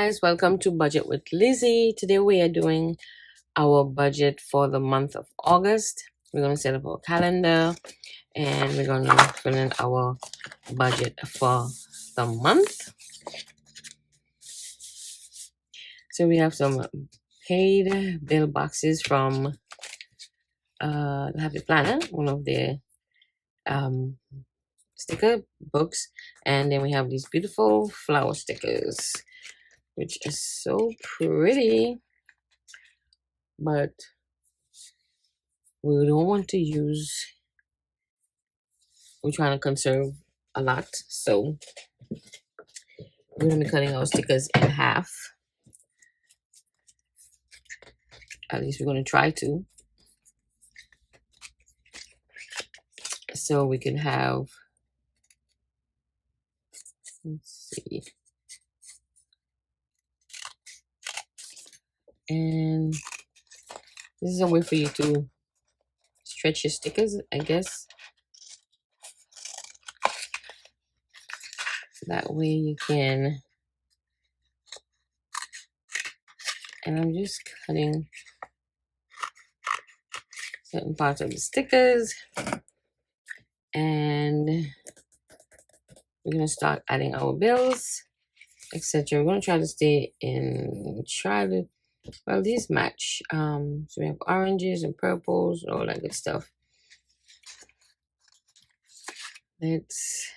guys, welcome to Budget with Lizzy. Today we are doing our budget for the month of August. We're going to set up our calendar and we're going to fill in our budget for the month. So we have some paid bill boxes from the Happy Planner, one of their sticker books, and then we have these beautiful flower stickers, which is so pretty, but we don't want to use, we're trying to conserve a lot, so we're going to be cutting our stickers in half. At least we're going to try to, so we can have, let's see, and this is a way for you to stretch your stickers, I guess. That way you can, and I'm just cutting certain parts of the stickers, and we're going to start adding our bills, etc. We're going to try to stay in, well, these match. So we have oranges and purples, all that good stuff. Let's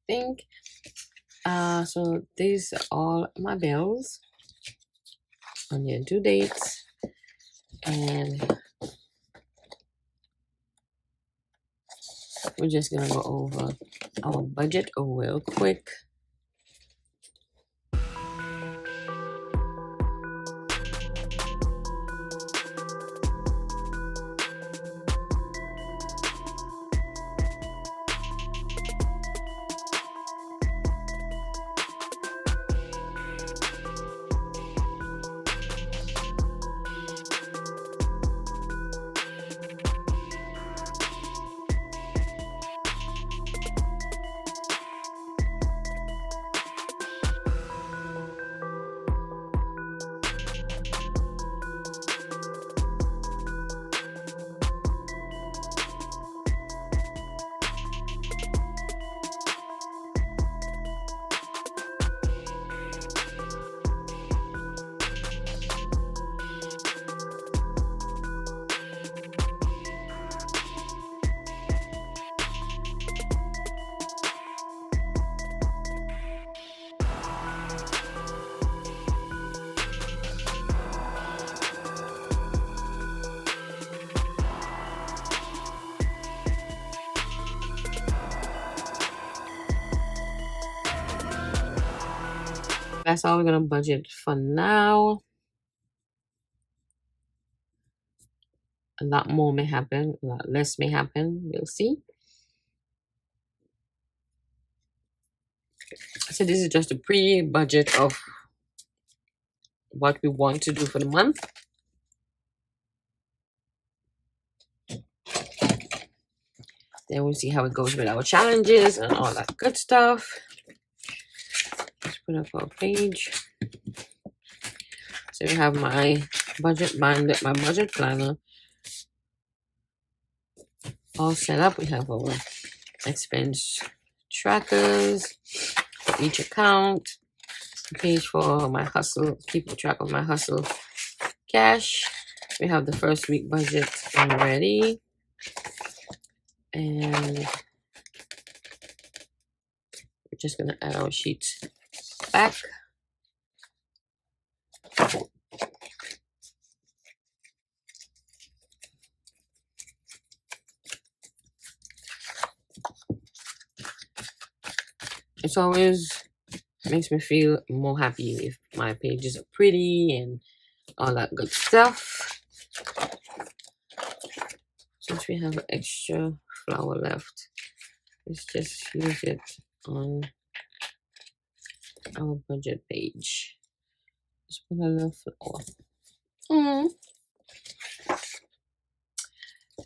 think. So these are all my bills on their due dates, and we're just gonna go over our budget real quick. That's all we're gonna budget for now. A lot more may happen, a lot less may happen. We'll see. So this is just a pre-budget of what we want to do for the month. Then we'll see how it goes with our challenges and all that good stuff. Let's put up our page. So we have my budget binder, my budget planner all set up. We have our expense trackers for each account. A page for my hustle, keeping track of my hustle cash. We have the first week budget already. And we're just gonna add our sheets back. It's always makes me feel more happy if my pages are pretty and all that good stuff. Since we have extra flour left, let's just use it on our budget page. Just put a little flour.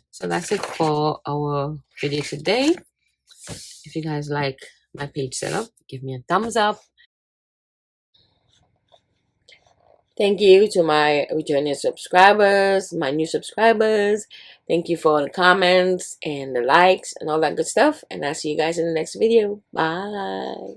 So that's it for our video today. If you guys like my page setup, give me a thumbs up. Thank you to my returning subscribers, my new subscribers. Thank you for the comments and the likes and all that good stuff. And I'll see you guys in the next video. Bye.